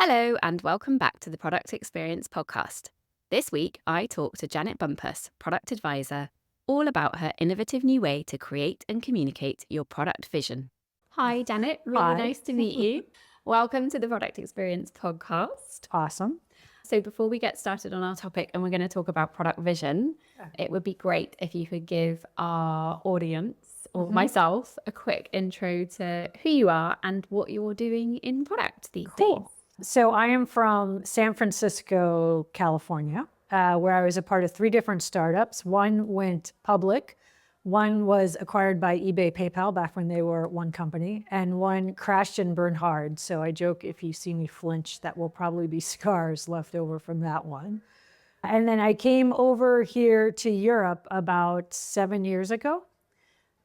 Hello, and welcome back to the Product Experience Podcast. This week, I talk to Janet Bumpus, Product Advisor, all about her innovative new way to create and communicate your product vision. Hi, Janet. Really Hi. nice to meet you. Welcome to the Product Experience Podcast. Awesome. So, before we get started on our topic, and we're going to talk about product vision, it would be great if you could give our audience or myself a quick intro to who you are and what you're doing in product these days. So I am from San Francisco, California, where I was a part of 3 different startups. One went public, one was acquired by eBay, PayPal back when they were one company, and one crashed and burned hard. So I joke if you see me flinch, that will probably be scars left over from that one. And then I came over here to Europe about 7 years ago.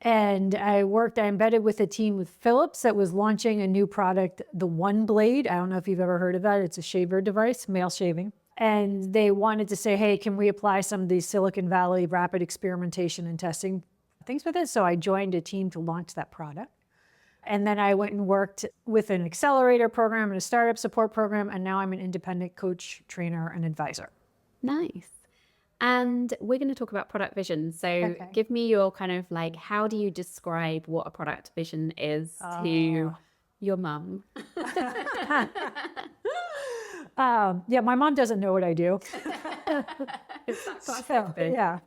And I embedded with a team with Philips that was launching a new product, the One Blade. I don't know if you've ever heard of that. It's a shaver device, male shaving. And they wanted to say, hey, can we apply some of these Silicon Valley rapid experimentation and testing things with it? So I joined a team to launch that product. And then I went and worked with an accelerator program and a startup support program. And now I'm an independent coach, trainer, and advisor. Nice. And we're going to talk about product vision. So give me your kind of like, how do you describe what a product vision is to your mum? Yeah, my mom doesn't know what I do. Yeah.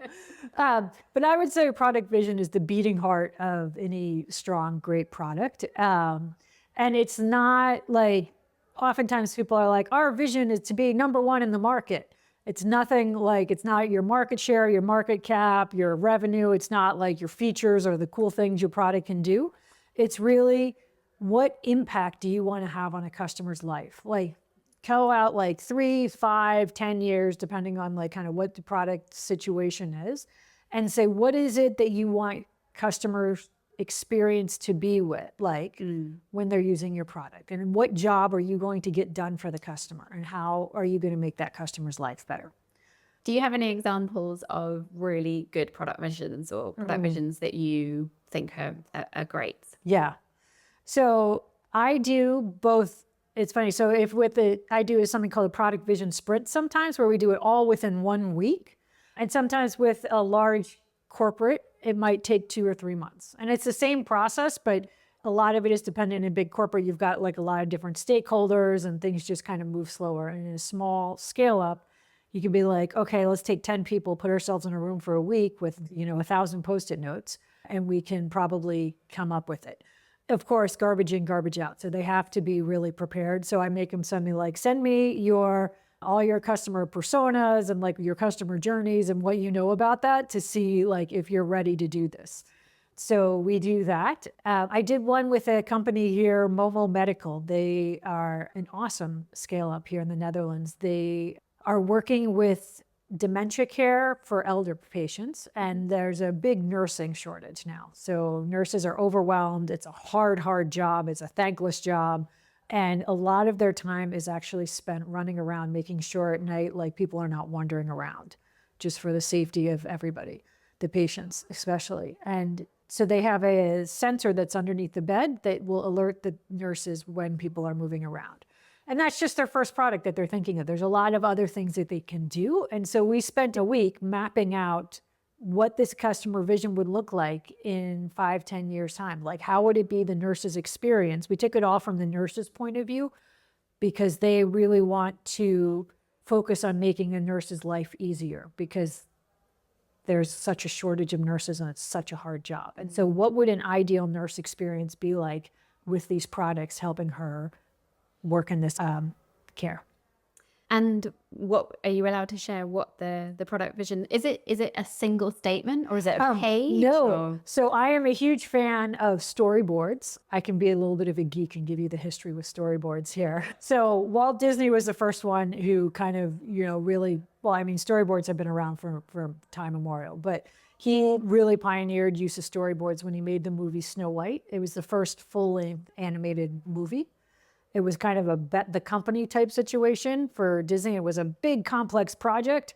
But I would say product vision is the beating heart of any strong, great product. And it's not like, oftentimes people are like, our vision is to be number one in the market. It's nothing like, it's not your market share, your market cap, your revenue. It's not like your features or the cool things your product can do. It's really, what impact do you want to have on a customer's life? Like, go out like 3, 5, 10 years, depending on like kind of what the product situation is, and say, what is it that you want customers experience to be with, like when they're using your product, and what job are you going to get done for the customer, and how are you going to make that customer's life better? Do you have any examples of really good product visions or product visions that you think are great? Yeah. So I do both. It's funny. So I do something called a product vision sprint sometimes, where we do it all within 1 week. And sometimes with a large corporate, it might take 2 or 3 months. And it's the same process, but a lot of it is dependent. In big corporate, you've got like a lot of different stakeholders and things just kind of move slower. And in a small scale up, you can be like, okay, let's take 10 people, put ourselves in a room for a week with, 1,000 Post-it notes, and we can probably come up with it. Of course, garbage in, garbage out. So they have to be really prepared. So I make them send me all your customer personas and like your customer journeys and what you know about that, to see like if you're ready to do this. So we do that. I did one with a company here, Movo Medical. They are an awesome scale up here in the Netherlands. They are working with dementia care for elder patients, and there's a big nursing shortage now. So nurses are overwhelmed. It's a hard job. It's a thankless job. And a lot of their time is actually spent running around, making sure at night, like, people are not wandering around, just for the safety of everybody, the patients especially. And so they have a sensor that's underneath the bed that will alert the nurses when people are moving around. And that's just their first product that they're thinking of. There's a lot of other things that they can do. And so we spent a week mapping out what this customer vision would look like in 5, 10 years time. Like, how would it be the nurse's experience? We took it all from the nurse's point of view, because they really want to focus on making a nurse's life easier, because there's such a shortage of nurses and it's such a hard job. And so what would an ideal nurse experience be like with these products helping her work in this care? And what are you allowed to share? What the product vision is? It a single statement, or is it a page? No. Or? So I am a huge fan of storyboards. I can be a little bit of a geek and give you the history with storyboards here. So Walt Disney was the first one who kind of, really, storyboards have been around for time immemorial, but he really pioneered use of storyboards when he made the movie Snow White. It was the first full-length animated movie. It was kind of a bet the company type situation for Disney. It was a big, complex project,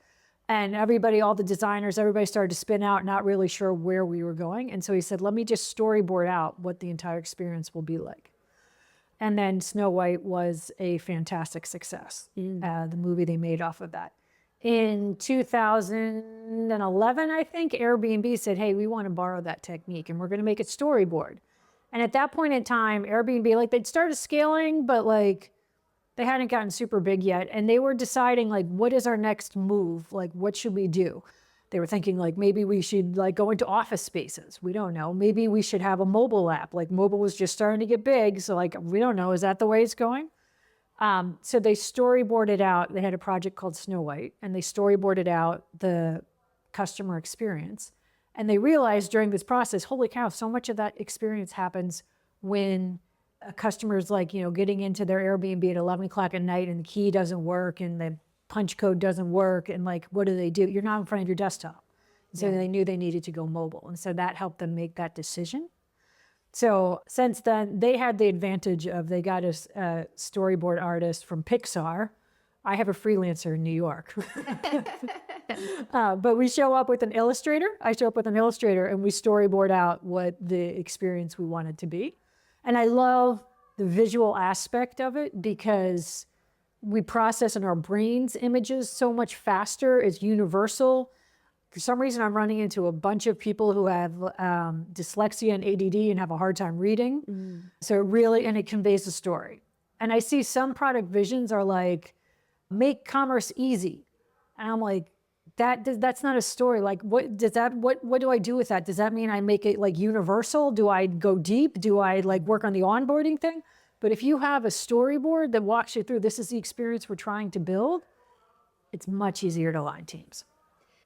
and all the designers, everybody started to spin out, not really sure where we were going. And so he said, let me just storyboard out what the entire experience will be like. And then Snow White was a fantastic success, the movie they made off of that. In 2011, I think, Airbnb said, hey, we want to borrow that technique and we're going to make a storyboard. And at that point in time, Airbnb, like they'd started scaling, but like they hadn't gotten super big yet. And they were deciding like, what is our next move? Like, what should we do? They were thinking like, maybe we should like go into office spaces. We don't know. Maybe we should have a mobile app. Like mobile was just starting to get big. So like, we don't know. Is that the way it's going? So they storyboarded out, they had a project called Snow White, and they storyboarded out the customer experience. And they realized during this process, holy cow, so much of that experience happens when a customer's like, getting into their Airbnb at 11 o'clock at night and the key doesn't work and the punch code doesn't work. And like, what do? You're not in front of your desktop. So they knew they needed to go mobile. And so that helped them make that decision. So since then, they had the advantage of they got a storyboard artist from Pixar. I have a freelancer in New York. But we show up with an illustrator. I show up with an illustrator and we storyboard out what the experience we want it to be. And I love the visual aspect of it because we process in our brains images so much faster. It's universal. For some reason, I'm running into a bunch of people who have dyslexia and ADD and have a hard time reading. So it conveys the story. And I see some product visions are like, make commerce easy. And I'm like, that's not a story. Like, what do I do with that? Does that mean I make it like universal? Do I go deep? Do I like work on the onboarding thing? But if you have a storyboard that walks you through, this is the experience we're trying to build, it's much easier to align teams.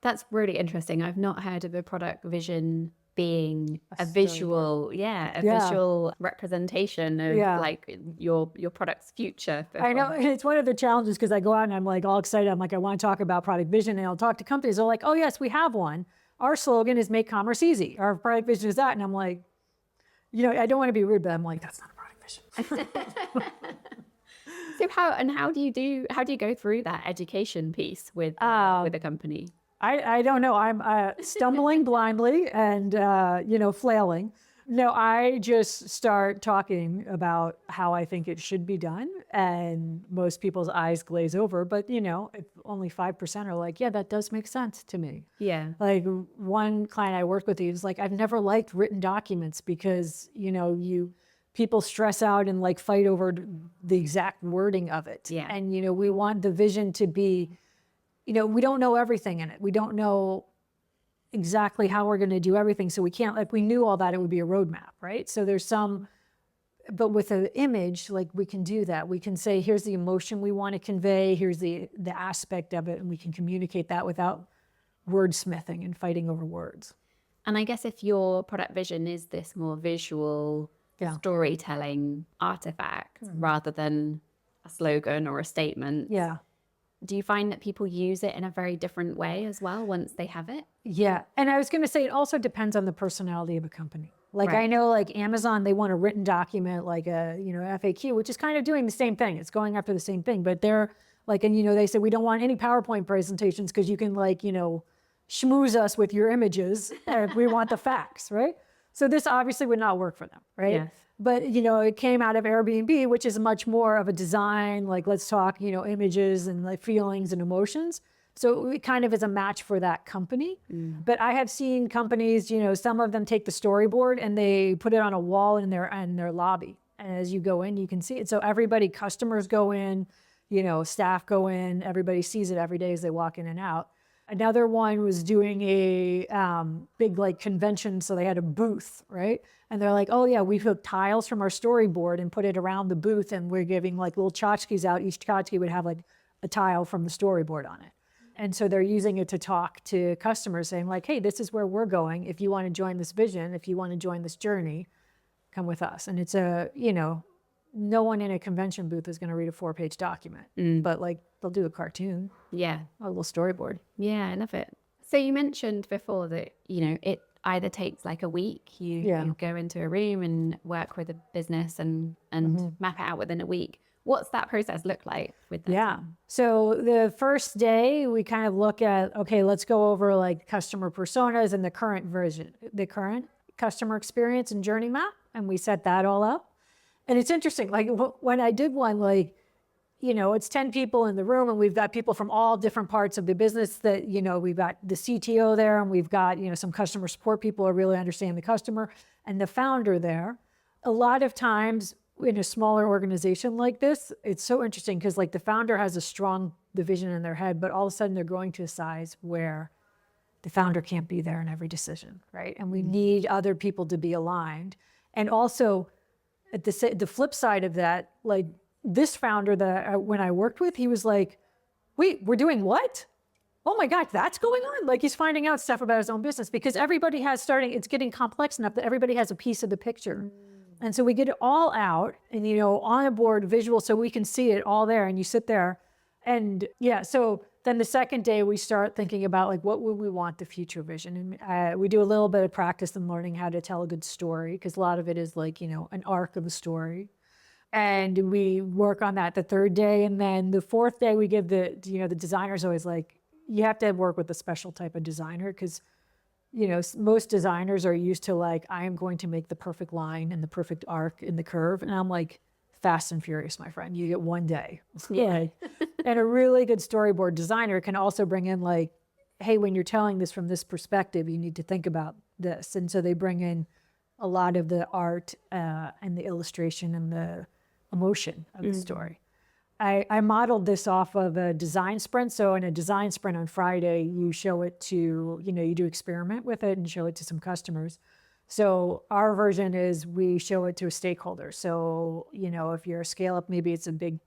That's really interesting. I've not heard of a product vision being a visual, visual representation of like your product's future. I know it's one of the challenges because I go out and I'm like all excited. I'm like, I want to talk about product vision, and I'll talk to companies. They're like, oh yes, we have one. Our slogan is make commerce easy. Our product vision is that, and I'm like, I don't want to be rude, but I'm like, that's not a product vision. So how do you go through that education piece with a company? I don't know. I'm stumbling blindly and, flailing. No, I just start talking about how I think it should be done. And most people's eyes glaze over. But, if only 5% are like, yeah, that does make sense to me. Yeah. Like one client I worked with, he was like, I've never liked written documents because, people stress out and like fight over the exact wording of it. Yeah. And, we want the vision to be, we don't know everything in it. We don't know exactly how we're going to do everything. So we can't, if we knew all that, it would be a roadmap, right? So there's but with an image, like we can do that. We can say, here's the emotion we want to convey. Here's the aspect of it. And we can communicate that without wordsmithing and fighting over words. And I guess if your product vision is this more visual storytelling artifact rather than a slogan or a statement. Yeah. Do you find that people use it in a very different way as well once they have it? Yeah. And I was going to say, it also depends on the personality of a company. Like I know like Amazon, they want a written document, like a, FAQ, which is kind of doing the same thing. It's going after the same thing, but they're like, and they say, we don't want any PowerPoint presentations because you can like, schmooze us with your images. We want the facts, right? So this obviously would not work for them, right? Yes. But, it came out of Airbnb, which is much more of a design, like let's talk, images and like feelings and emotions. So it kind of is a match for that company. But I have seen companies, some of them take the storyboard and they put it on a wall in their lobby. And as you go in, you can see it. So customers go in, staff go in, everybody sees it every day as they walk in and out. Another one was doing a big like convention, so they had a booth, right? And they're like, oh yeah, we took tiles from our storyboard and put it around the booth, and we're giving like little tchotchkes out. Each tchotchke would have like a tile from the storyboard on it. And so they're using it to talk to customers saying like, hey, this is where we're going. If you want to join this vision, if you want to join this journey, come with us. And it's no one in a convention booth is going to read a 4-page document, but like they'll do a cartoon. Yeah. A little storyboard. Yeah, I love it. So you mentioned before that, it either takes like a week, you go into a room and work with a business and map it out within a week. What's that process look like with that? Yeah. So the first day we kind of look at, okay, let's go over like customer personas and the current customer experience and journey map. And we set that all up. And it's interesting, like when I did one, like, it's 10 people in the room and we've got people from all different parts of the business that, we've got the CTO there and we've got, some customer support people who really understand the customer and the founder there. A lot of times in a smaller organization like this, it's so interesting because like the founder has a strong division in their head, but all of a sudden they're growing to a size where the founder can't be there in every decision, right? And we need other people to be aligned. And also at the flip side of that, like this founder that when I worked with, he was like, wait, we're doing what? Oh my God, that's going on? Like he's finding out stuff about his own business because everybody it's getting complex enough that everybody has a piece of the picture. And so we get it all out and, on a board visual so we can see it all there and you sit there. And yeah, so then the second day we start thinking about like, what would we want the future vision? And we do a little bit of practice in learning how to tell a good story because a lot of it is like, an arc of a story. And we work on that the third day. And then the fourth day we give the designer's always like, you have to work with a special type of designer because, most designers are used to like, I am going to make the perfect line and the perfect arc in the curve. And I'm like, fast and furious, my friend. You get one day. Yeah. And a really good storyboard designer can also bring in like, hey, when you're telling this from this perspective, you need to think about this. And so they bring in a lot of the art and the illustration and the emotion of the story. I modeled this off of a design sprint. So in a design sprint on Friday, you show it to, you do experiment with it and show it to some customers. So our version is we show it to a stakeholder. So, if you're a scale up, maybe it's a big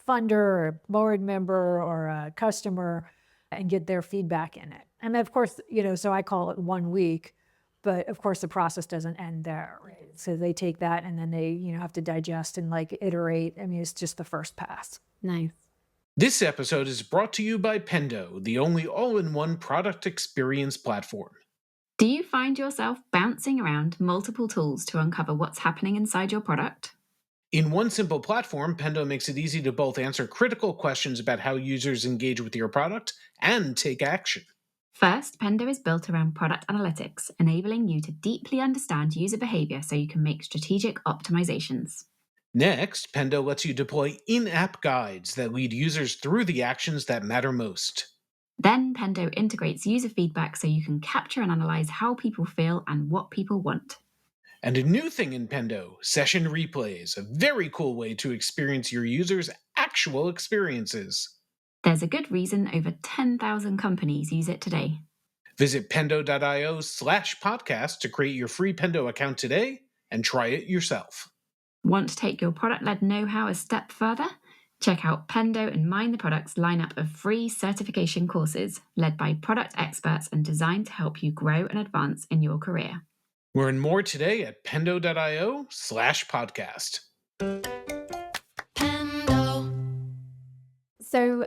funder or a board member or a customer and get their feedback in it. And then of course, so I call it 1 week, but of course the process doesn't end there. Right? So they take that and then they, have to digest and like iterate. I mean, it's just the first pass. Nice. This episode is brought to you by Pendo, the only all-in-one product experience platform. Do you find yourself bouncing around multiple tools to uncover what's happening inside your product? In one simple platform, Pendo makes it easy to both answer critical questions about how users engage with your product and take action. First, Pendo is built around product analytics, enabling you to deeply understand user behavior so you can make strategic optimizations. Next, Pendo lets you deploy in-app guides that lead users through the actions that matter most. Then Pendo integrates user feedback so you can capture and analyze how people feel and what people want. And a new thing in Pendo, session replays, a very cool way to experience your users' actual experiences. There's a good reason over 10,000 companies use it today. Visit pendo.io/podcast to create your free Pendo account today and try it yourself. Want to take your product-led know-how a step further? Check out Pendo and Mind the Product's lineup of free certification courses led by product experts and designed to help you grow and advance in your career. Learn more today at pendo.io/podcast. Pendo. So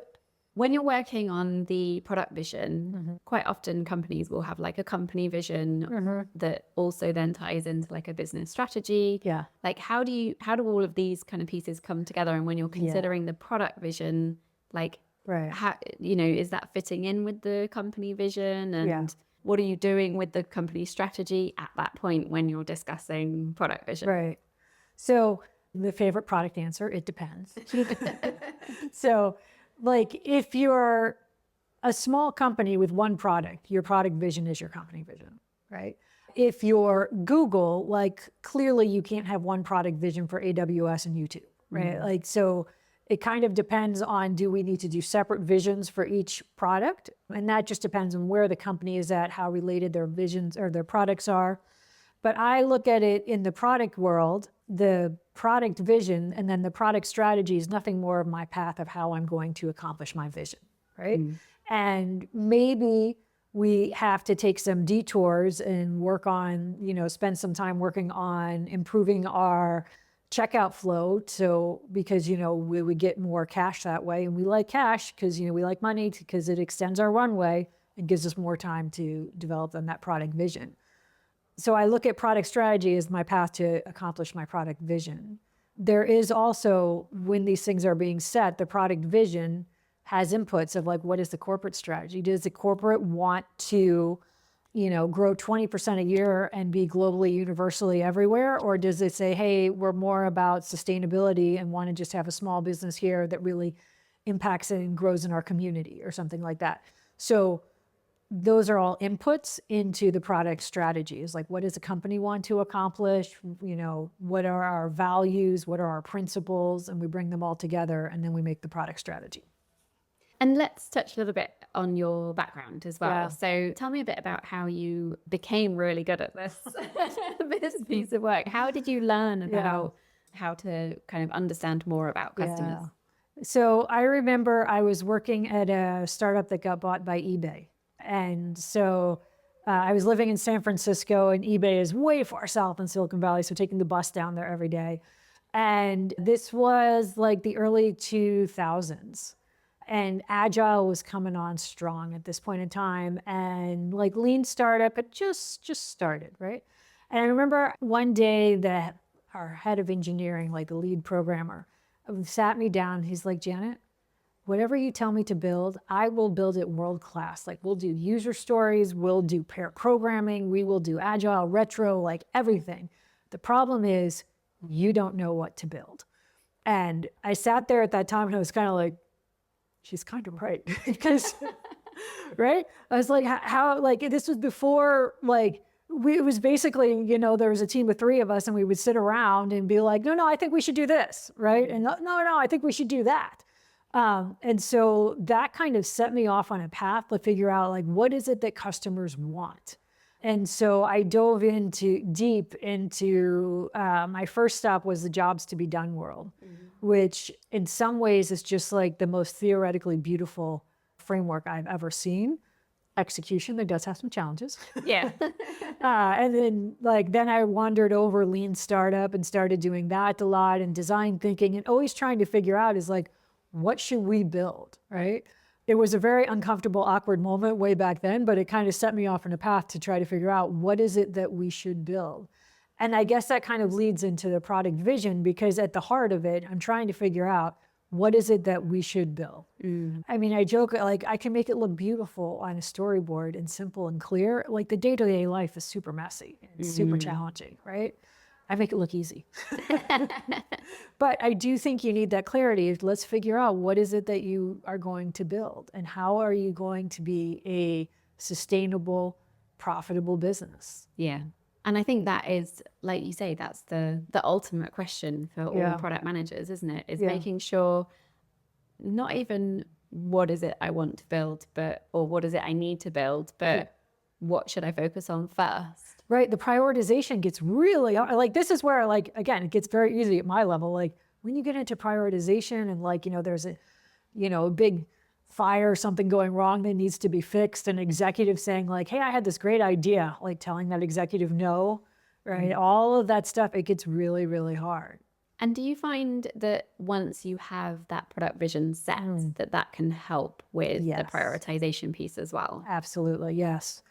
when you're working on the product vision, quite often companies will have like a company vision that also then ties into like a business strategy. Yeah. Like how do all of these kind of pieces come together? And when you're considering the product vision, like how, is that fitting in with the company vision? And what are you doing with the company strategy at that point when you're discussing product vision? Right. So the favorite product answer, it depends. So like if you're a small company with one product, your product vision is your company vision, right? If you're Google, like clearly you can't have one product vision for AWS and YouTube, right? Like, so it kind of depends on, do we need to do separate visions for each product? And that just depends on where the company is at, how related their visions or their products are. But I look at it in the product world, the product vision and then the product strategy is nothing more of my path of how I'm going to accomplish my vision, right? And maybe we have to take some detours and work on, spend some time working on improving our checkout flow. So because, we would get more cash that way, and we like cash because, we like money because it extends our runway and gives us more time to develop on that product vision. So I look at product strategy as my path to accomplish my product vision. There is also, when these things are being set, the product vision has inputs of like, what is the corporate strategy? Does the corporate want to grow 20% a year and be globally, universally everywhere? Or does it say, hey, we're more about sustainability and want to just have a small business here that really impacts and grows in our community or something like that? So those are all inputs into the product strategies. Like, what does a company want to accomplish? What are our values? What are our principles? And we bring them all together, and then we make the product strategy. And let's touch a little bit on your background as well. Yeah. So tell me a bit about how you became really good at this, this piece of work. How did you learn about how to kind of understand more about customers? Yeah. So I remember I was working at a startup that got bought by eBay. And so I was living in San Francisco, and eBay is way far south in Silicon Valley, so taking the bus down there every day. And this was like the early 2000s. And Agile was coming on strong at this point in time. And like lean startup, it just started, right? And I remember one day that our head of engineering, like the lead programmer, sat me down. He's like, Janet, whatever you tell me to build, I will build it world class. Like, we'll do user stories, we'll do pair programming, we will do agile, retro, like everything. The problem is you don't know what to build. And I sat there at that time and I was kind of like, she's kind of right. Because, right? I was like, how, like, this was before, like, it was basically, there was a team of 3 of us and we would sit around and be like, no, I think we should do this, right? And no, I think we should do that. And so that kind of set me off on a path to figure out, like, what is it that customers want? And so I dove deep into my first stop was the jobs to be done world, which in some ways is just like the most theoretically beautiful framework I've ever seen. Execution, that does have some challenges. Yeah. And then I wandered over lean startup and started doing that a lot, and design thinking, and always trying to figure out is like, what should we build, right? It was a very uncomfortable, awkward moment way back then, but it kind of set me off on a path to try to figure out what is it that we should build. And I guess that kind of leads into the product vision, because at the heart of it, I'm trying to figure out what is it that we should build. I mean, I joke, like, I can make it look beautiful on a storyboard and simple and clear. Like, the day-to-day life is super messy and super challenging, right? I make it look easy. But I do think you need that clarity. Let's figure out what is it that you are going to build, and how are you going to be a sustainable, profitable business? Yeah. And I think that is, like you say, that's the ultimate question for all product managers, isn't it? Is making sure not even what is it I want to build, or what is it I need to build, but what should I focus on first? Right. The prioritization gets really, like, this is where, like, again, it gets very easy at my level. Like, when you get into prioritization and, like, there's a big fire, something going wrong that needs to be fixed, an executive saying, like, hey, I had this great idea, like telling that executive no, right? All of that stuff, it gets really, really hard. And do you find that once you have that product vision set, that can help with the prioritization piece as well? Absolutely, yes.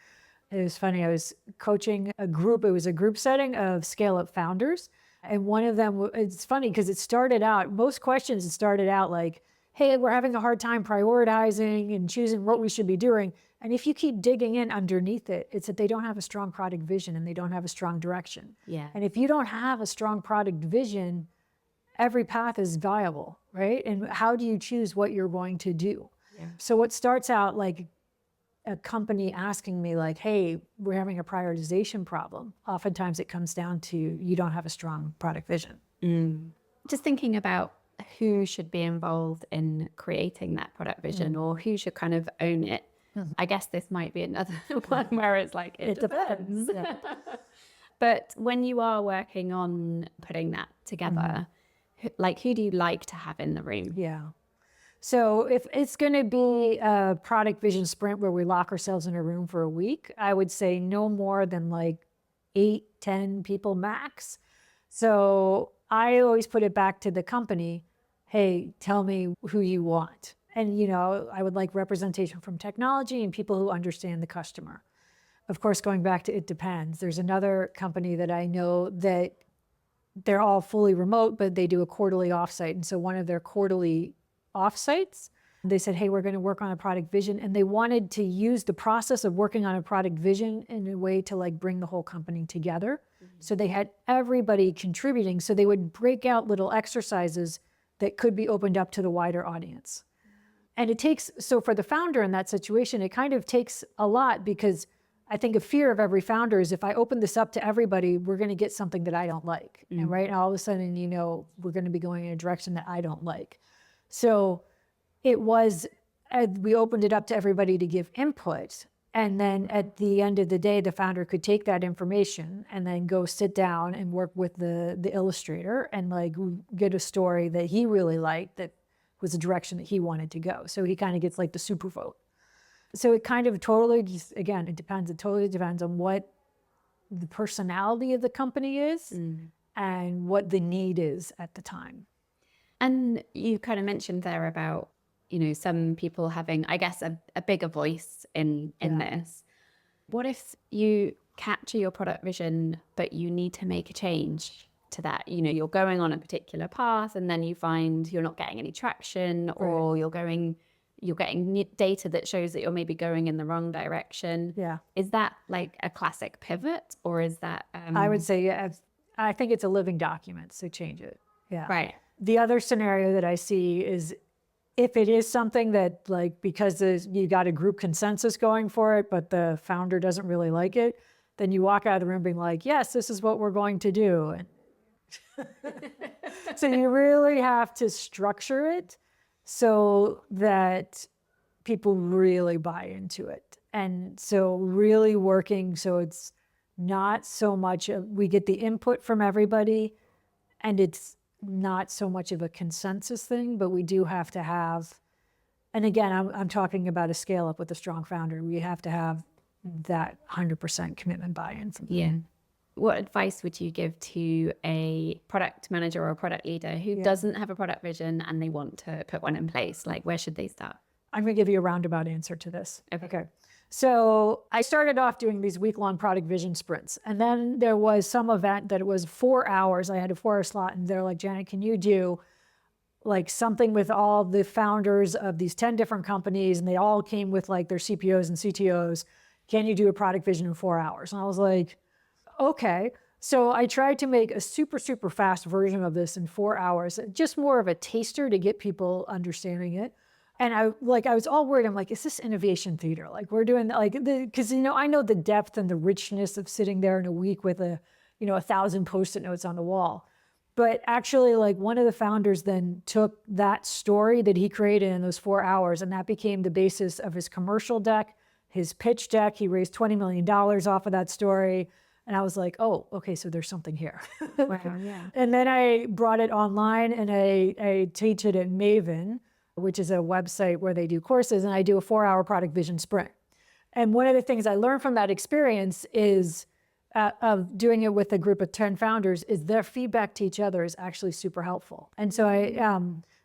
It was funny, I was coaching a group, it was a group setting of scale-up founders. And one of them, it's funny because it started out, most questions, it started out like, hey, we're having a hard time prioritizing and choosing what we should be doing. And if you keep digging in underneath it, it's that they don't have a strong product vision and they don't have a strong direction. Yeah. And if you don't have a strong product vision, every path is viable, right? And how do you choose what you're going to do? Yeah. So what starts out like a company asking me like, hey, we're having a prioritization problem. Oftentimes it comes down to you don't have a strong product vision. Just thinking about who should be involved in creating that product vision or who should kind of own it. I guess this might be another one where it's like, it depends. Yeah. But when you are working on putting that together, who do you like to have in the room? Yeah. So if it's going to be a product vision sprint where we lock ourselves in a room for a week, I would say no more than like 8-10 people max. So I always put it back to the company. Hey, tell me who you want. And, I would like representation from technology and people who understand the customer. Of course, going back to it depends. There's another company that I know that they're all fully remote, but they do a quarterly offsite. And so one of their quarterly offsites, They said, hey, we're going to work on a product vision. And they wanted to use the process of working on a product vision in a way to like bring the whole company together. So they had everybody contributing. So they would break out little exercises that could be opened up to the wider audience. And it takes, so for the founder in that situation, it kind of takes a lot, because I think a fear of every founder is, if I open this up to everybody, we're going to get something that I don't like. And right now, all of a sudden, we're going to be going in a direction that I don't like. So it was, we opened it up to everybody to give input. And then at the end of the day, the founder could take that information and then go sit down and work with the illustrator and like get a story that he really liked, that was the direction that he wanted to go. So he kind of gets like the super vote. So it kind of totally just, again, it totally depends on what the personality of the company is and what the need is at the time. And you kind of mentioned there about, some people having, I guess, a bigger voice in this. What if you capture your product vision, but you need to make a change to that? You're going on a particular path and then you find you're not getting any traction, or you're getting data that shows that you're maybe going in the wrong direction. Yeah. Is that like a classic pivot, or is that... I would say, I think it's a living document, so change it. Yeah. Right. The other scenario that I see is, if it is something that like, because you got a group consensus going for it, but the founder doesn't really like it, then you walk out of the room being like, yes, this is what we're going to do. And so you really have to structure it so that people really buy into it. And so really working, so it's not so much, we get the input from everybody, and it's not so much of a consensus thing, but we do have to have, and again, I'm talking about a scale up with a strong founder. We have to have that 100% commitment buy-in. Yeah. What advice would you give to a product manager or a product leader who doesn't have a product vision and they want to put one in place? Like, where should they start? I'm going to give you a roundabout answer to this. Okay. So I started off doing these week-long product vision sprints. And then there was some event that it was 4 hours. I had a 4-hour slot, and they're like, Janet, can you do like something with all the founders of these 10 different companies? And they all came with like their CPOs and CTOs. Can you do a product vision in 4 hours? And I was like, okay. So I tried to make a super, super fast version of this in 4 hours, just more of a taster to get people understanding it. And I was all worried. I'm like, is this innovation theater? Like, we're doing like, because, I know the depth and the richness of sitting there in a week with 1,000 Post-it notes on the wall. But actually, like, one of the founders then took that story that he created in those 4 hours, and that became the basis of his commercial deck, his pitch deck. He raised $20 million off of that story. And I was like, oh, okay, so there's something here. Wow, yeah. And then I brought it online, and I teach it at Maven, which is a website where they do courses, and I do a 4-hour product vision sprint. And one of the things I learned from that experience is of doing it with a group of 10 founders is their feedback to each other is actually super helpful. And so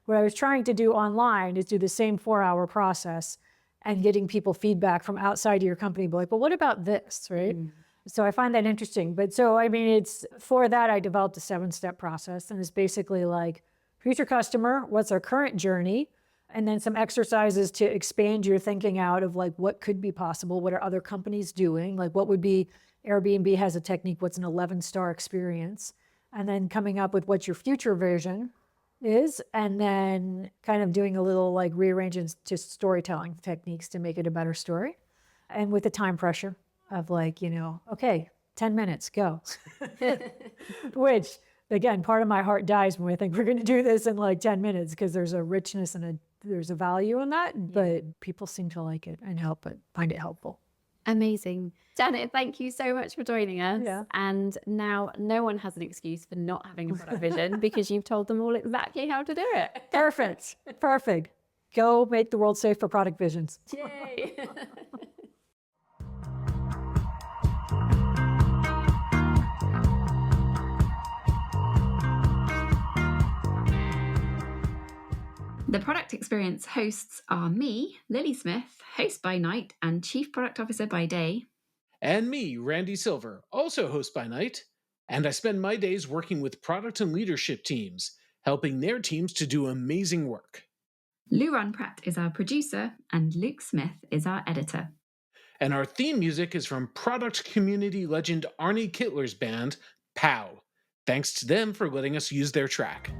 what I was trying to do online is do the same 4-hour process and getting people feedback from outside of your company, be like, but what about this, right? So I find that interesting. But so, it's for that, I developed a 7-step process, and it's basically like, who's your customer? What's our current journey? And then some exercises to expand your thinking out of like, what could be possible? What are other companies doing? Like, what would be, Airbnb has a technique, what's an 11-star experience? And then coming up with what your future vision is, and then kind of doing a little like rearranging to storytelling techniques to make it a better story. And with the time pressure of like, okay, 10 minutes, go. Which, again, part of my heart dies when I think we're going to do this in like 10 minutes, because there's a richness and there's a value in that, but people seem to like it and find it helpful. Amazing. Janet, thank you so much for joining us. Yeah. And now no one has an excuse for not having a product vision, because you've told them all exactly how to do it. Perfect. Go make the world safe for product visions. Yay. The Product Experience hosts are me, Lily Smith, host by night and Chief Product Officer by day. And me, Randy Silver, also host by night. And I spend my days working with product and leadership teams, helping their teams to do amazing work. Lou Pratt is our producer, and Luke Smith is our editor. And our theme music is from product community legend Arnie Kittler's band, POW. Thanks to them for letting us use their track.